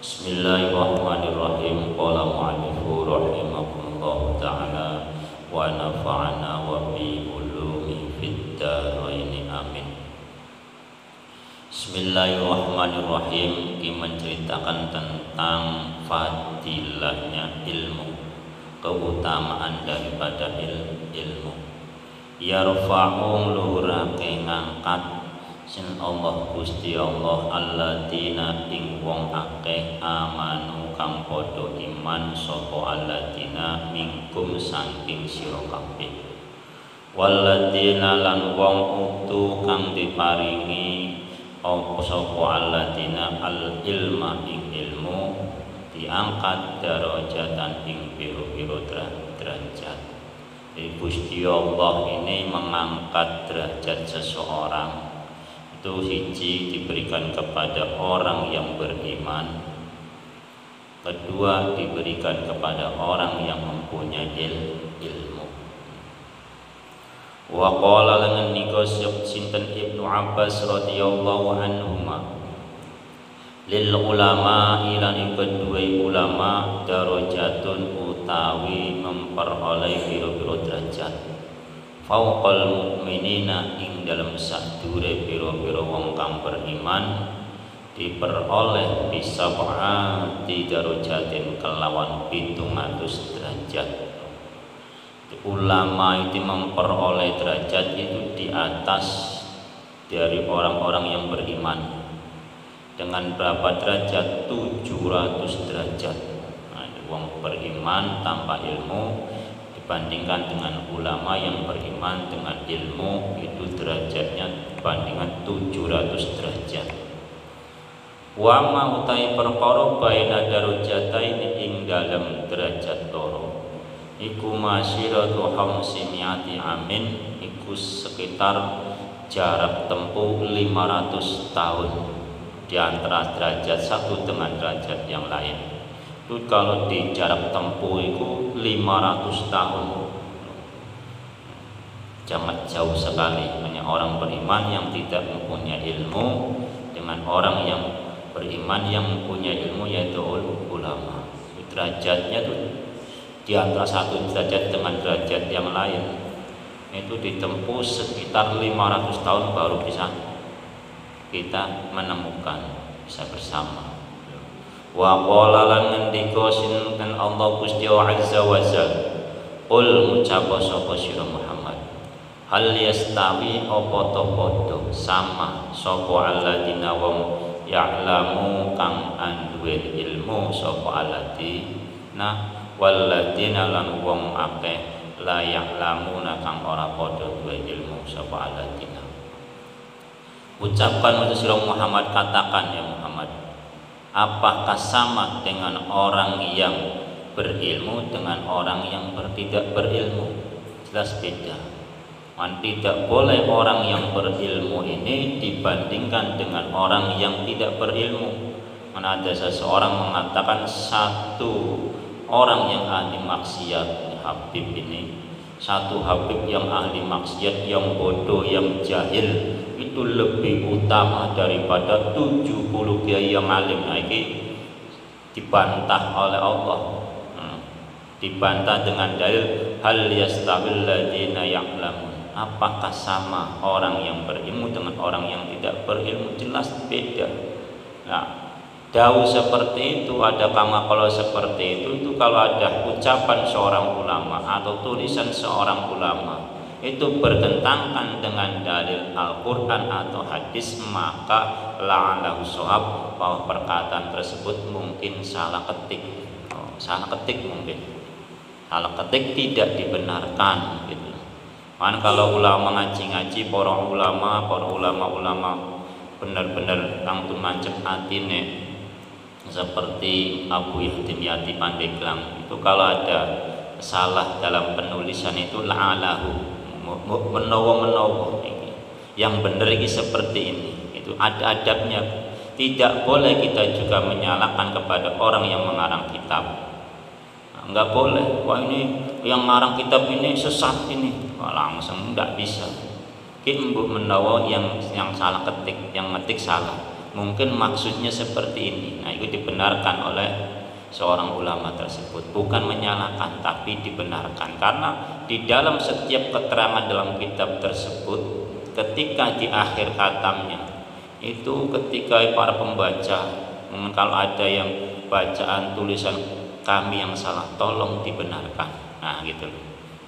Bismillahirrahmanirrahim. Qala mu'allifu rahimahullahu ta'ala wa nafa'ana wa bi ulumi fid dharain amin. Bismillahirrahmanirrahim. Ki menceritakan tentang fadilahnya ilmu, keutamaan daripada ilmu. Yarfa'u luhurake ngangkat sin Allah Gusti Allah alladzina ing wong akeh amanu kang padha iman sapa alladzina minkum saking sira kabeh walladzina lan wong utu kang diparingi apa sapa alladzina al ilma ing ilmu diangkat darajatan ing pira-pira derajat. Gusti Allah ini mengangkat derajat seseorang itu hiji diberikan kepada orang yang beriman, kedua diberikan kepada orang yang mempunyai ilmu. Wa qala lan nikosep sinten Ibnu Abbas radhiyallahu anhuma lil ulama ilan kedua ulama darajatun utawi memperoleh pira-pira derajat fauqal mukminina ing dalam sadure pira-pira wong kang beriman diperoleh bisa ba'ati darajatin kelawan 700 derajat. Ulama itu memperoleh derajat itu di atas dari orang-orang yang beriman dengan berapa derajat? 700 derajat. Nah, wong beriman tanpa ilmu dibandingkan dengan ulama yang beriman dengan ilmu itu derajatnya dibandingkan 700 derajat. Wa ma utai perkara baina darajataini ing dalam derajat loro iku masiratu hamsimiati amin iku sekitar jarak tempuh 500 tahun di antara derajat satu dengan derajat yang lain. Itu kalau di jarak tempuh itu 500 tahun, sangat jauh sekali. Hanya orang beriman yang tidak mempunyai ilmu dengan orang yang beriman yang mempunyai ilmu, yaitu ulama. Derajatnya itu di antara satu derajat dengan derajat yang lain itu ditempuh sekitar 500 tahun baru bisa kita menemukan, bisa bersama. Wa qala lan ngendika sinten Allah Gusti Azza wa Jalla qul ngucapa sapa sira Muhammad hal yastawi apa ta padha sama sapa alladzina wong ya'lamu kang anduwe ilmu sapa alladzina walladzina lan wong akeh la ya'lamuna kang ora padha duwe ilmu sapa alladzina. Ucapkan untuk sira Muhammad, katakan ya Muhammad, apakah sama dengan orang yang berilmu dengan orang yang tidak berilmu? Jelas beda. Tidak boleh orang yang berilmu ini dibandingkan dengan orang yang tidak berilmu. Mana ada seseorang mengatakan satu orang yang ahli maksiat, Habib ini, satu Habib yang ahli maksiat, yang bodoh, yang jahil, itu lebih utama daripada 70 kiai yang alim. Nah, ini dibantah oleh Allah, dibantah dengan dalil hal yastawil ladzina ya'lamun. Apakah sama orang yang berilmu dengan orang yang tidak berilmu? Jelas beda. Nah, dawuh seperti itu, ada kalau seperti itu kalau ada ucapan seorang ulama atau tulisan seorang ulama itu bertentangan dengan dalil Al-Quran atau hadis, maka la'allahu shawab, bahwa perkataan tersebut mungkin salah ketik. Salah ketik mungkin. Salah ketik tidak dibenarkan gitu. Kan kalau ulama ngaji-ngaji, para ulama benar-benar langsung mancep atine seperti Abu Yatim Pandeglang itu, kalau ada salah dalam penulisan itu la'alahu menawa yang benar ini seperti ini, itu ada adabnya. Tidak boleh kita juga menyalahkan kepada orang yang mengarang kitab. Enggak boleh, wah ini yang mengarang kitab ini sesat ini, wah, langsung enggak bisa. Ki mbok menawa yang salah ketik, yang ngetik salah, mungkin maksudnya seperti ini. Nah, itu dibenarkan oleh seorang ulama tersebut, bukan menyalahkan tapi dibenarkan, karena di dalam setiap keterangan dalam kitab tersebut, ketika di akhir khatamnya itu, ketika para pembaca, kalau ada yang bacaan tulisan kami yang salah, tolong dibenarkan. Nah, gitu.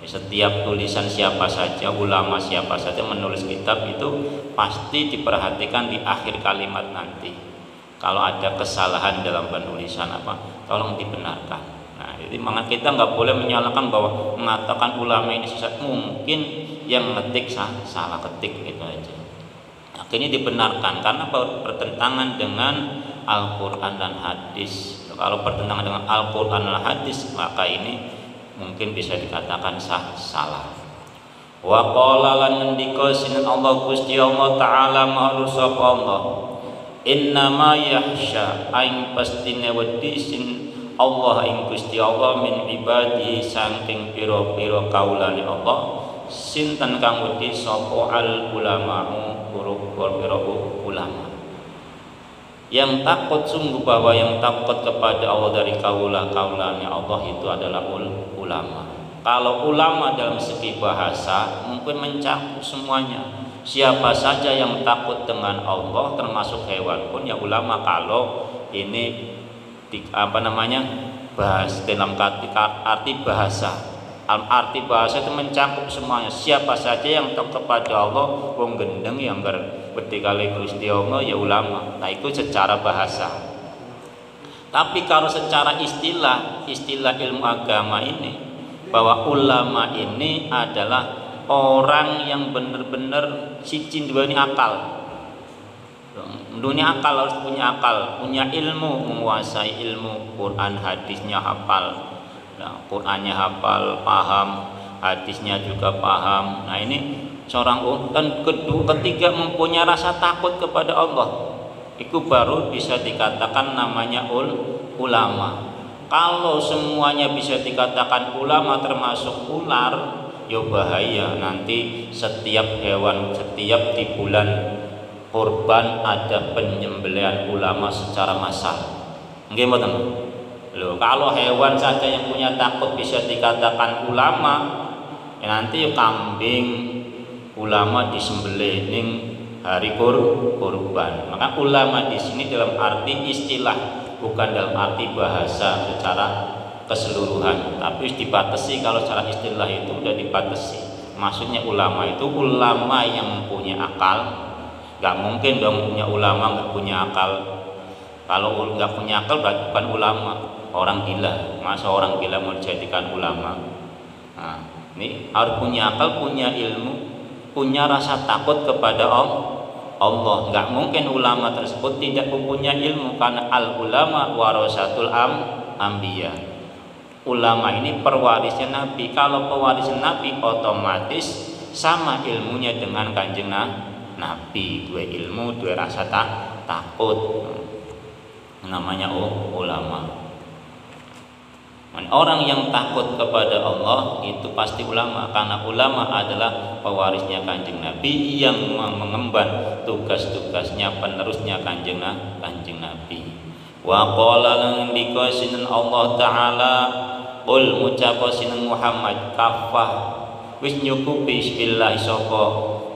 Setiap tulisan siapa saja, ulama siapa saja menulis kitab itu pasti diperhatikan di akhir kalimat nanti. Kalau ada kesalahan dalam penulisan tolong dibenarkan. Nah, jadi makanya kita nggak boleh menyalahkan bahwa mengatakan ulama ini sesat. Mungkin yang ngetik salah ketik gitu aja. Akhirnya dibenarkan karena bertentangan dengan Al-Quran dan hadis. Kalau bertentangan dengan Al-Quran dan hadis, maka ini mungkin bisa dikatakan salah. Wa qala lan ngendika sinan Allah Gusti Allah taala ma'ruf sapa Allah, innama yahsya aing pastine wedi sin Allah ing Gusti Allah min ibadihi saking pira-pira kaulane Allah, sinten kang wedi sapa al ulama'u pira-pira ulama. Yang takut sungguh bahwa yang takut kepada Allah dari kaulanya Allah itu adalah ulama. Kalau ulama dalam segi bahasa mungkin mencakup semuanya. Siapa saja yang takut dengan Allah, termasuk hewan pun ya ulama. Kalau ini bahas dalam arti bahasa. Arti bahasa itu mencakup semuanya. Siapa saja yang takut kepada Allah, wong gendeng yang berarti kali Gusti Allah ya ulama. Nah, itu secara bahasa. Tapi kalau secara istilah ilmu agama ini, bahwa ulama ini adalah orang yang benar-benar siji duweni akal. Dunia akal, harus punya akal, punya ilmu, menguasai ilmu Quran hadisnya hafal. Nah, Qurannya hafal, paham, hadisnya juga paham. Nah, ini seorang dan ketiga mempunyai rasa takut kepada Allah. Itu baru bisa dikatakan namanya ulama. Kalau semuanya bisa dikatakan ulama termasuk ular, ya bahaya. Nanti setiap hewan, setiap di bulan kurban ada penyembelihan ulama secara massal. Nggih mboten? Loh, kalau hewan saja yang punya takut bisa dikatakan ulama, ya nanti kambing ulama disembelih ning hari kurban. Maka ulama di sini dalam arti istilah, bukan dalam arti bahasa secara keseluruhan, tapi dibatasi. Kalau secara istilah itu udah dibatasi. Maksudnya ulama itu ulama yang mempunyai akal. Gak mungkin dong punya ulama nggak punya akal. Kalau nggak punya akal berarti bukan ulama, orang gila. Masa orang gila mau dijadikan ulama? Nah, ini harus punya akal, punya ilmu, punya rasa takut kepada Allah. Nggak mungkin ulama tersebut tidak mempunyai ilmu, karena al ulama warasatul anbiya. Ulama ini pewarisnya Nabi. Kalau pewarisnya Nabi otomatis sama ilmunya dengan Kanjeng Nabi. Dua ilmu, dua rasa takut. Namanya ulama. Orang yang takut kepada Allah itu pasti ulama, karena ulama adalah pewarisnya Kanjeng Nabi yang mengemban tugas-tugasnya, penerusnya Kanjeng Nabi. Wa qala lan dikasinan Allah taala, qul ngucap sinan Muhammad, kafah wis nyukupi bismillah sapa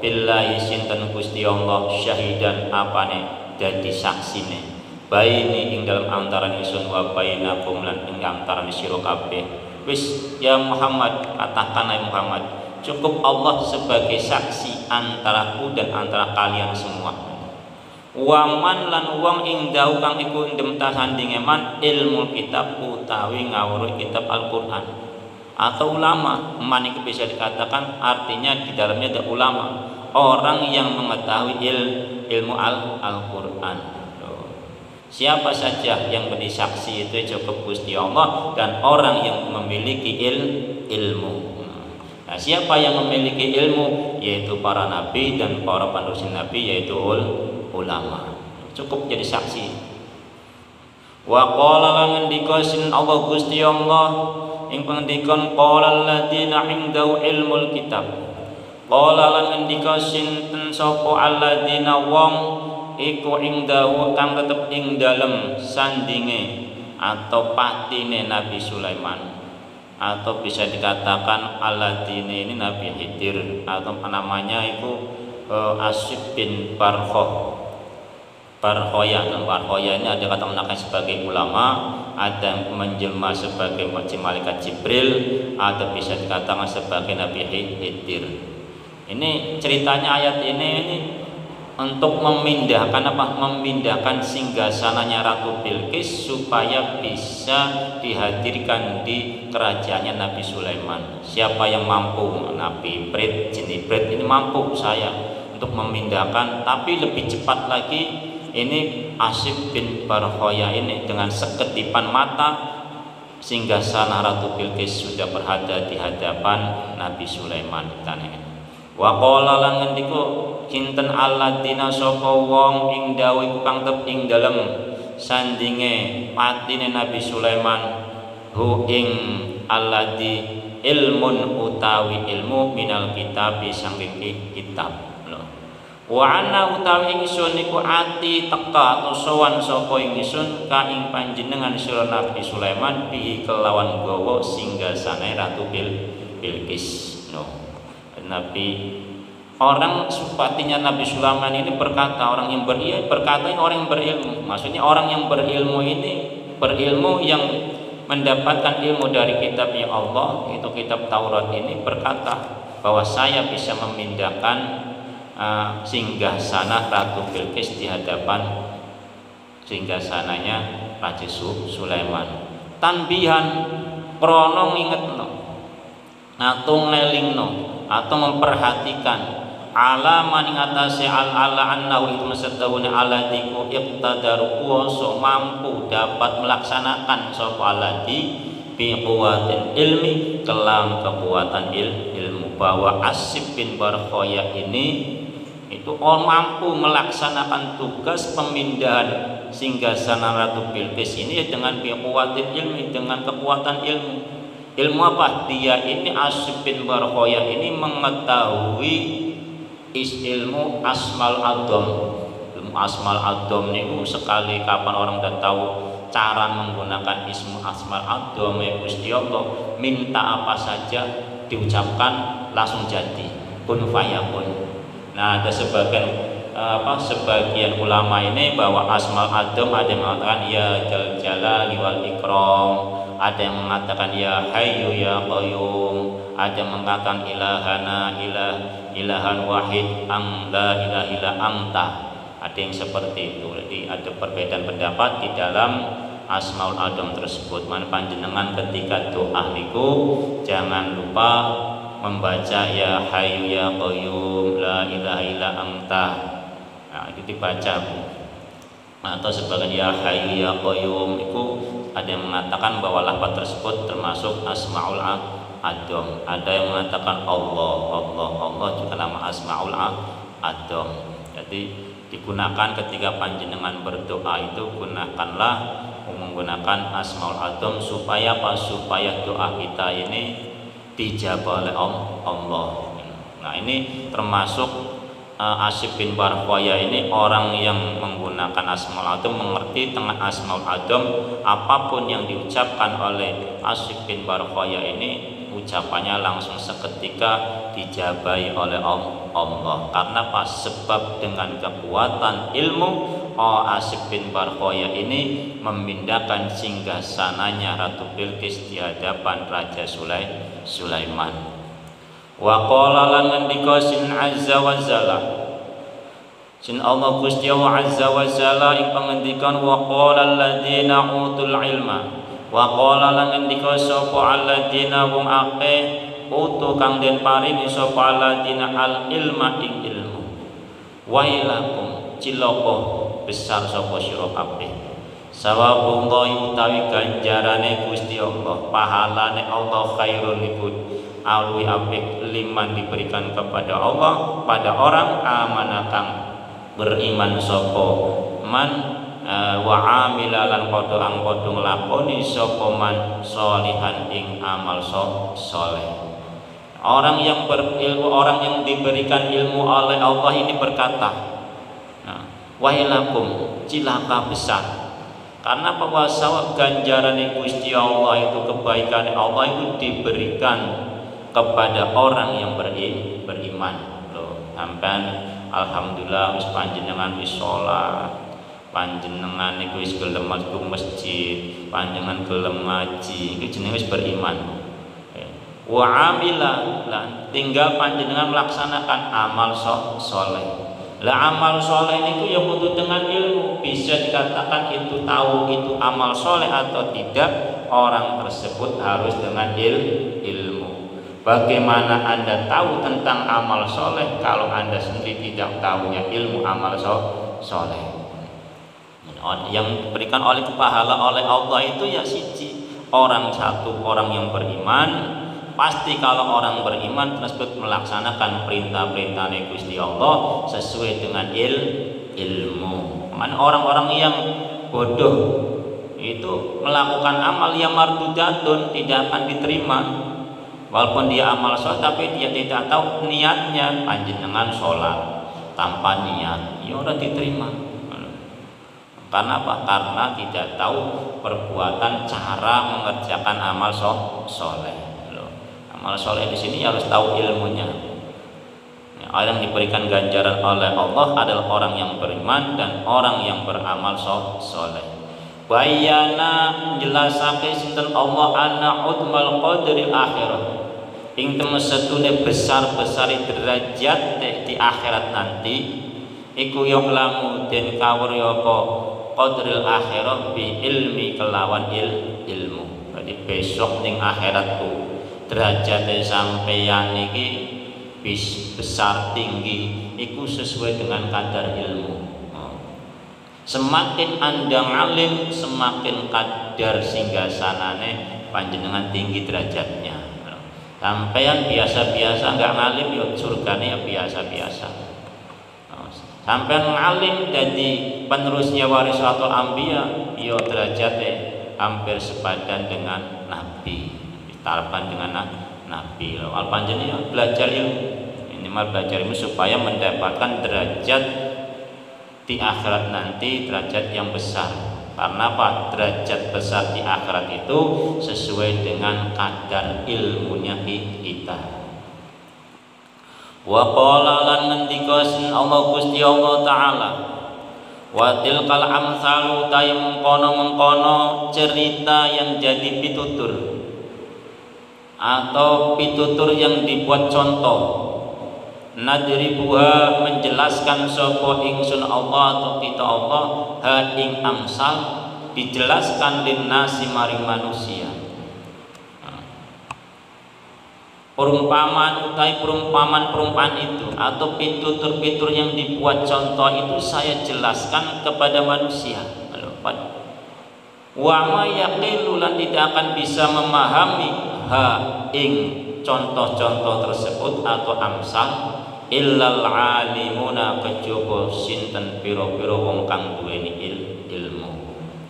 billahi sinten Gusti Allah syahidan apane dadi saksine baini ing dalam antaran ingsun wa bainakum lan ing antaran sira kabeh. Wis ya Muhammad, katakan hai Muhammad, cukup Allah sebagai saksi antaraku dan antara kalian semua. Waman lan wong ing dahu kang iku ndem tasandinge man ilmu kitab utawi ngawruh kitab Al-Qur'an atau ulama. Man itu bisa dikatakan artinya di dalamnya ada ulama, orang yang mengetahui ilmu Al-Qur'an. Siapa saja yang menjadi saksi itu cukup Gusti Allah dan orang yang memiliki ilmu. Nah, siapa yang memiliki ilmu? Yaitu para nabi dan para penerus nabi, yaitu ulama. Cukup jadi saksi. Wa qala lan ngendikasin Allah Gusti Allah ing pengendikan qala alladziina 'indahu ilmul kitab. Qala lan ngendikasin sapa alladziina wong iku ingdahu kang tetep ing dalem sandinge atau patine Nabi Sulaiman, atau bisa dikatakan aladine ini Nabi Khidir, atau namanya itu Asib bin Barhoya. Dan Barhoya ini ada kata menakan sebagai ulama, ada yang menjelma sebagai malaikat Jibril, atau bisa dikatakan sebagai Nabi Khidir. Ini ceritanya ayat ini untuk memindahkan singgasananya Ratu Bilqis supaya bisa dihadirkan di kerajaannya Nabi Sulaiman. Siapa yang mampu? Nabi Ibrit, Jin Ibrit ini mampu saya untuk memindahkan, tapi lebih cepat lagi ini Asib bin Barhoya ini dengan sekedipan mata singgasana Ratu Bilqis sudah berada di hadapan Nabi Sulaiman. Wa qala lan ngendika kinten alladzina sapa wong ing dawuh iku kang tep ing dalem sandinge patine Nabi Sulaiman hu ing alladzi ilmun utawi ilmu minal kitabi saking kitab. Wa ana utawi ingsun iku ati teka atau sowan sapa ingsun ka ing panjenengan sira Nabi Sulaiman bi kelawan gawa singgasane Ratu Bilqis. Nabi orang supatinya Nabi Sulaiman ini berkata, orang yang berilmu, maksudnya orang yang berilmu ini berilmu yang mendapatkan ilmu dari kitabnya Allah, itu kitab Taurat ini, berkata bahwa saya bisa memindahkan singgasana Ratu Bilqis di hadapan singgasananya Raja Sulaiman. Tanbihan krono ngingetno atau ngelingno atau memperhatikan ala maning atase ala annahu itu masadawune aladiku iqtadaru kuwasa mampu dapat melaksanakan sapa aladi bi quwatin ilmi kelam kekuatan ilmu, bahwa Asib bin Barhoya ini itu mampu melaksanakan tugas pemindahan singgasana Ratu Bilqis ini dengan bi quwatin ilmi, dengan kekuatan ilmu. Ilmu apa? Dia ini Asib bin Barhoya ini mengetahui ilmu asmal adom. Ilmu asmal adom ini sekali kapan orang sudah tahu cara menggunakan ismu asmal adom ya Gusti Allah, minta apa saja diucapkan langsung jadi, kun fayakun. Nah, ada sebagian ulama ini bahwa asmal adom ada yang mengatakan ya jal jalali wal ikram, ada yang mengatakan ya hayyu ya qayyum, ada yang mengatakan ilahana ilahan wahid la ilaha illa anta, ada yang seperti itu. Jadi ada perbedaan pendapat di dalam asmaul adom tersebut. Man panjenengan ketika doa niku jangan lupa membaca ya hayyu ya qayyum la ilaha illa anta. Nah, itu dibaca atau sebagian ya hayyu ya qayyum itu ada yang mengatakan bahwa lafaz tersebut termasuk asmaul adom. Ada yang mengatakan Allah juga nama asmaul adom. Jadi digunakan ketika panjenengan berdoa itu gunakanlah menggunakan asmaul adom supaya doa kita ini dijabah oleh Allah. Nah, ini termasuk Asib bin Barhoya ini orang yang menggunakan asmaul adom, mengerti tentang asmaul adom. Apapun yang diucapkan oleh Asib bin Barhoya ini ucapannya langsung seketika dijabahi oleh Allah. Karena pas sebab dengan kekuatan ilmu Asib bin Barhoya ini memindahkan singgasananya Ratu Bilqis di hadapan Raja Sulaiman. Wa qala lan ngendika sin azza wa jalla, sin Allah Gusti Allah azza wa jalla ing pangendikan wa qala alladziina utul ilma, wa qala lan ngendika sapa alladziina wong akeh utu kang den paringi sapa alladziina al ilma ing ilmu. Wailakum cilaka besar sapa sira kabeh. Sawabullahi utawi ganjarane Gusti Allah, pahalane Allah khairun libud alwi apik liman diberikan kepada Allah pada orang amanakang beriman sapa man wa amila lan padha nglakoni sapa man sholihan ing amal saleh. Orang yang berilmu, orang yang diberikan ilmu oleh Allah ini berkata, wailakum, cilaka besar. Karena bahwa sawab ganjaran Gusti Allah itu, kebaikan Allah itu diberikan kepada orang yang beriman. Loh, sampean alhamdulillah wis panjenengan wis salat, panjenengan niku wis gelem masuk masjid, panjenengan gelem ngaji, iku jenenge wis beriman. Wa amila, lan tinggal panjenengan melaksanakan amal soleh. Lah amal soleh niku ya kudu dengan ilmu. Bisa dikatakan itu tahu itu amal soleh atau tidak, orang tersebut harus dengan ilmu. Bagaimana Anda tahu tentang amal soleh kalau Anda sendiri tidak tahunya ilmu amal soleh? Yang diberikan oleh pahala oleh Allah itu ya siji, orang yang beriman. Pasti kalau orang beriman tersebut melaksanakan perintah-perintah Gusti Allah sesuai dengan ilmu. Kan orang-orang yang bodoh itu melakukan amal yang mardudatun, tidak akan diterima. Walaupun dia amal soleh tapi dia tidak tahu niatnya. Panjenengan sholat tanpa niat, ya orang diterima. Karena apa? Karena tidak tahu perbuatan cara mengerjakan amal soleh. Amal soleh di sini harus tahu ilmunya. Orang yang diberikan ganjaran oleh Allah adalah orang yang beriman dan orang yang beramal soleh. Bayana jelasake sinten Allah anna udmal qadril akhirah. Ing temesetune besar-besar derajat di akhirat nanti iku lamu den kawur apa qadril akhirah bi ilmi kelawan ilmu. Jadi besok ning akhirat tuh derajat sampeyan iki besar tinggi iku sesuai dengan kadar ilmu. Semakin Anda alim, semakin kadar singgasanane panjenengan tinggi derajatnya. Sampeyan biasa-biasa enggak ngalim ya surgane ya biasa-biasa. Sampeyan ngalim jadi penerusnya warisatul anbiya, ya derajate hampir sepadan dengan nabi. Tarapan dengan nabi. Al panjenengan belajar ilmu, minimal belajar ilmu supaya mendapatkan derajat di akhirat nanti, derajat yang besar. Karena apa? Derajat besar di akhirat itu sesuai dengan kadar ilmunya kita. Wa qala lan ngendika Allah Gusti Allah taala, wa tilkal amsalu tayum mengkono cerita yang jadi pitutur atau pitutur yang dibuat contoh, nadribuha menjelaskan sapa ingsun Allah atau kita Allah ha ing amsal dijelaskan linnasi maring manusia. Perumpamaan itu atau pitutur-pitutur yang dibuat contoh itu saya jelaskan kepada manusia. Wa ma yaqilu lan tidak akan bisa memahami ha ing contoh-contoh tersebut atau amsal illal alimuna kejaba sinten pira-pira wong kang duweni ilmu.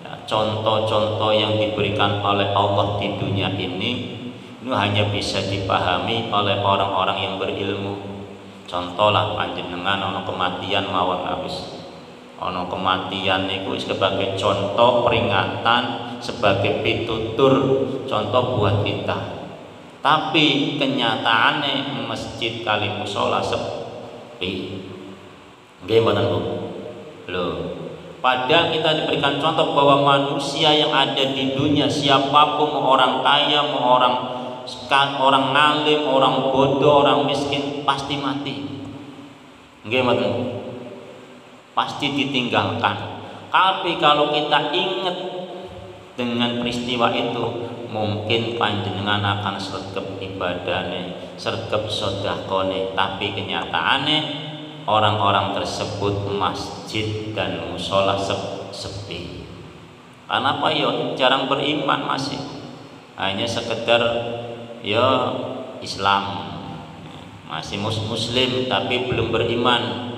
Ya, contoh-contoh yang diberikan oleh Allah di dunia ini hanya bisa dipahami oleh orang-orang yang berilmu. Contohlah panjenengan ana kematian mawon habis. Ana kematian niku sebagai contoh peringatan, sebagai pitutur, contoh buat kita. Tapi kenyataannya masjid kali mushola sepi. Nggih mboten Bu? Loh. Padahal kita diberikan contoh bahwa manusia yang ada di dunia, siapapun, mau orang kaya, mau orang ngalim, orang bodoh, orang miskin, pasti mati. Nggih mboten? Pasti ditinggalkan. Tapi kalau kita ingat dengan peristiwa itu, mungkin panjenengan akan sergap ibadahnya, sergap sedekahnya, tapi kenyataannya orang-orang tersebut masjid dan musola sepi. Karena apa ya? Jarang beriman, masih hanya sekedar ya Islam, masih muslim tapi belum beriman.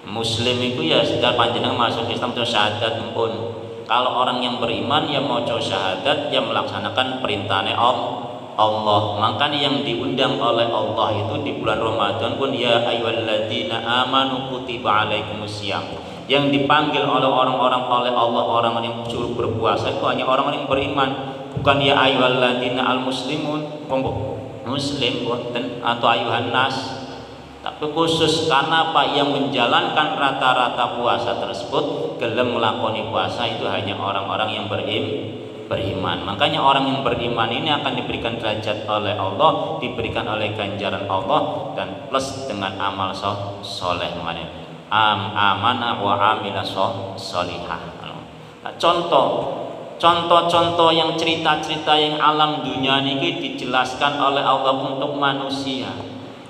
Muslim itu ya sudah panjenengan masuk Islam itu syahadat pun. Kalau orang yang beriman yang mau syahadat yang melaksanakan perintahnya Allah. Makanya yang diundang oleh Allah itu di bulan Ramadan pun ya ayyuhalladzina amanu kutiba alaikumusiyam. Yang dipanggil oleh orang-orang oleh Allah, orang yang suruh berpuasa itu hanya orang-orang yang beriman. Bukan ya ayyuhalladzina al-muslimun, muslim atau ayuhan nas. Tapi khusus karena apa, yang menjalankan rata-rata puasa tersebut gelem melakoni puasa itu hanya orang-orang yang beriman. Makanya orang yang beriman ini akan diberikan derajat oleh Allah, diberikan oleh ganjaran Allah, dan plus dengan amal soleh. Amanah wa amila solihah. Nah, contoh yang cerita-cerita yang alam dunia ini dijelaskan oleh Allah untuk manusia.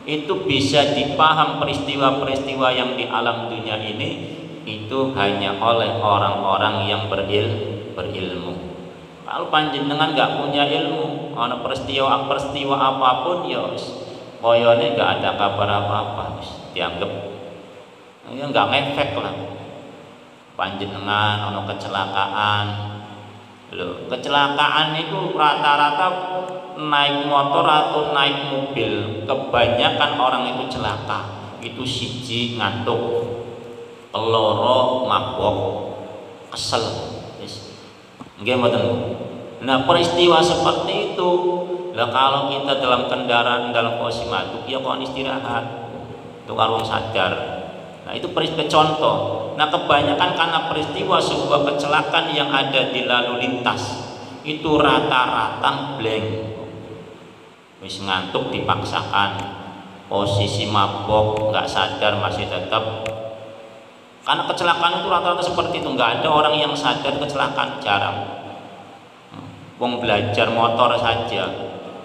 Itu bisa dipaham peristiwa-peristiwa yang di alam dunia ini itu hanya oleh orang-orang yang berilmu. Kalau panjenengan nggak punya ilmu, ana peristiwa apapun ya koyone nggak ada kabar apa-apa, dianggap ya nggak ngefek lah. Panjenengan ana kecelakaan, kecelakaan itu rata-rata naik motor atau naik mobil, kebanyakan orang itu celaka. Itu siji ngantuk, keloro mabok, kesel. Nggih mboten. Nah, peristiwa seperti itu, lah kalau kita dalam kendaraan dalam posisi mabuk ya kok istirahat. Itu kalau sadar. Nah, itu peristiwa contoh. Nah, kebanyakan karena peristiwa sebuah kecelakaan yang ada di lalu lintas itu rata-rata blank. Wis ngantuk dipaksakan, posisi mabok nggak sadar masih tetap. Karena kecelakaan itu rata-rata seperti itu, nggak ada orang yang sadar kecelakaan, jarang. Wong belajar motor saja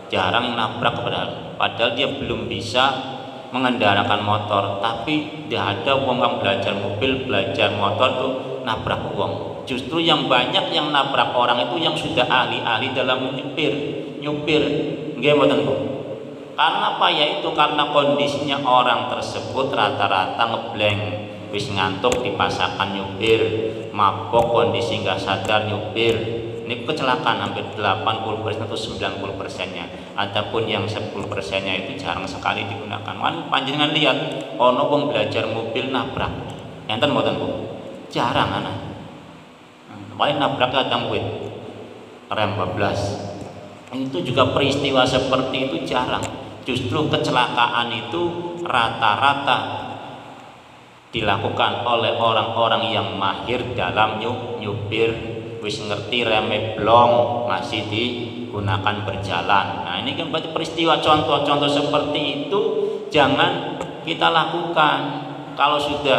jarang yang nabrak, padahal dia belum bisa mengendarakan motor, tapi tidak ada wong yang belajar mobil, belajar motor tuh nabrak wong. Justru yang banyak yang nabrak orang itu yang sudah ahli-ahli dalam nyupir. Nggih mboten Bu. Karena apa? Yaitu karena kondisinya orang tersebut rata-rata ngeblank, wis ngantuk dipaksakan nyupir, mabok kondisi nggak sadar nyupir. Ini kecelakaan hampir 80% atau 90%-nya. Adapun yang 10%-nya itu jarang sekali digunakan. Panjenengan lihat ono wong belajar mobil nabrak. Enten mboten Bu? Jarang ana. Paling nabrak kadang wit rem bablas. Itu juga peristiwa seperti itu jarang. Justru kecelakaan itu rata-rata dilakukan oleh orang-orang yang mahir dalam nyupir, wis ngerti reme blong masih digunakan berjalan. Nah, ini kan berarti peristiwa contoh-contoh seperti itu jangan kita lakukan. Kalau sudah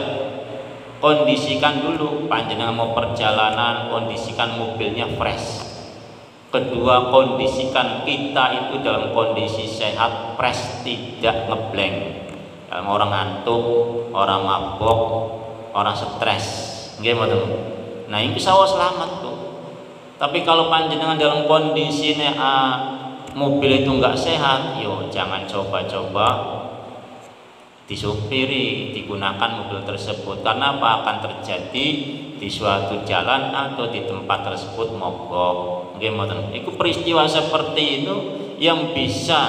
kondisikan dulu, panjenengan mau perjalanan, kondisikan mobilnya fresh. Kedua, kondisikan kita itu dalam kondisi sehat, fresh, tidak ngeblank. Dalam orang ngantuk, orang mabok, orang stres, nggih mboten. Nah, ini bisa selamat tuh. Tapi kalau panjenengan dalam kondisi mobil itu nggak sehat, yo jangan coba-coba disupiri, digunakan mobil tersebut. Karena apa? Akan terjadi di suatu jalan atau di tempat tersebut mogok. Nggih mboten. Iku peristiwa seperti itu yang bisa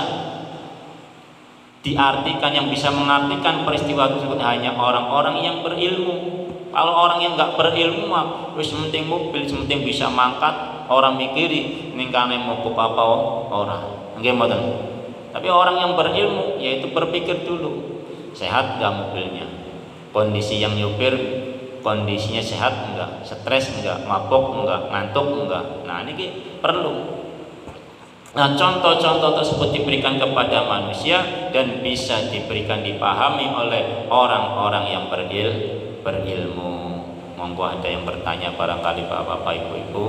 diartikan, yang bisa mengartikan peristiwa tersebut hanya orang-orang yang berilmu. Kalau orang yang nggak berilmu mah wis penting mobil, penting bisa mangkat, orang mikiri ning kane mogok apa ora. Nggih mboten. Tapi orang yang berilmu yaitu berpikir dulu, sehat nggak mobilnya, kondisi yang nyupir kondisinya sehat enggak, stres enggak, mabok enggak, ngantuk enggak. Nah, ini perlu. Nah, contoh-contoh tersebut diberikan kepada manusia dan bisa diberikan dipahami oleh orang-orang yang berilmu. Monggo ada yang bertanya barangkali Bapak-bapak, Ibu-ibu.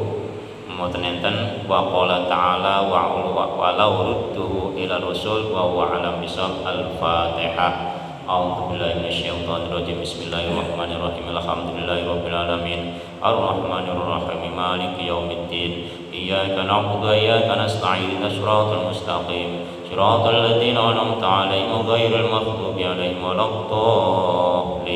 Mboten enten wa qala ta'ala wa law rudduhu ila rasul wa huwa alam bisab. Al-Fatihah. A'udzu billahi minasyaitonir rajim. Bismillahirrahmanirrahim. Alhamdulillahirabbil alamin. Arrahmanir rahim. Maliki yaumiddin. Iyyaka na'budu wa iyyaka nasta'in. Shiratal mustaqim. Shiratal ladzina an'amta 'alaihim ghairil maghdubi 'alaihim waladdallin.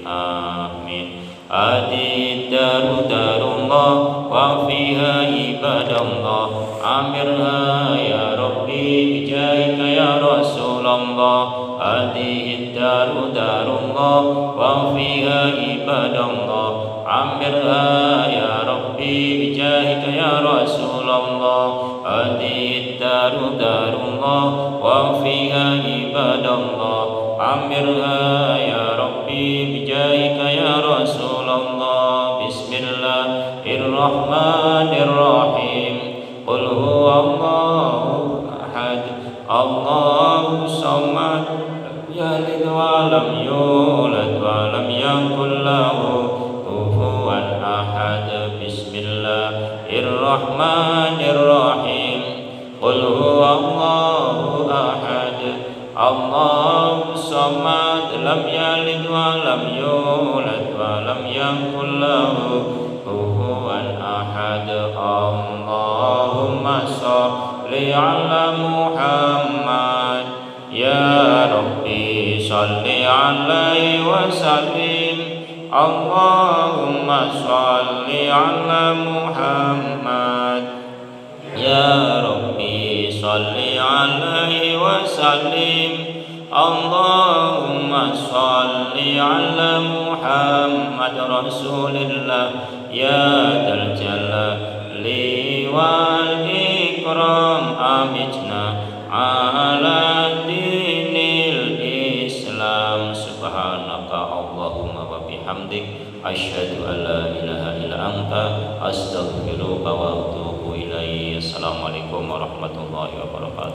Amin. Adi darullah wa fiha ibadallah. Amirha ya Rabbi bijaika ya Rasulullah. Hadihi diyaru darullah wa fiha ibadallah amirha ya Rabbi bijahika ya Rasulullah hadhihi daru darullah wa fiha ibadallah amirha ya Rabbi bijahika ya Rasulullah. Bismillahirrahmanirrahim. Qul huwallahu ahad Allahu samad lam yalid wa lam yulad wa lam yakul lahu kufuwan ahad. Bismillahirrahmanirrahim. Qul huwallahu ahad Allahu samad lam yalid wa lam yulad wa lam yakul lahu kufuwan ahad. Allahumma sholli ala Muhammad ya Rabbi sholli alaihi wa sallim. Allahumma sholli ala Muhammad ya Rabbi sholli alaihi wa sallim. Allahumma sholli ala Muhammad Rasulillah ya dzal jalali wal ikram. Amitna ala dinil Islam. Subhanaka Allahumma wa bihamdik asyhadu an la ilaha illa anta astaghfiruka wa atubu ilaik. Assalamualaikum warahmatullahi wabarakatuh.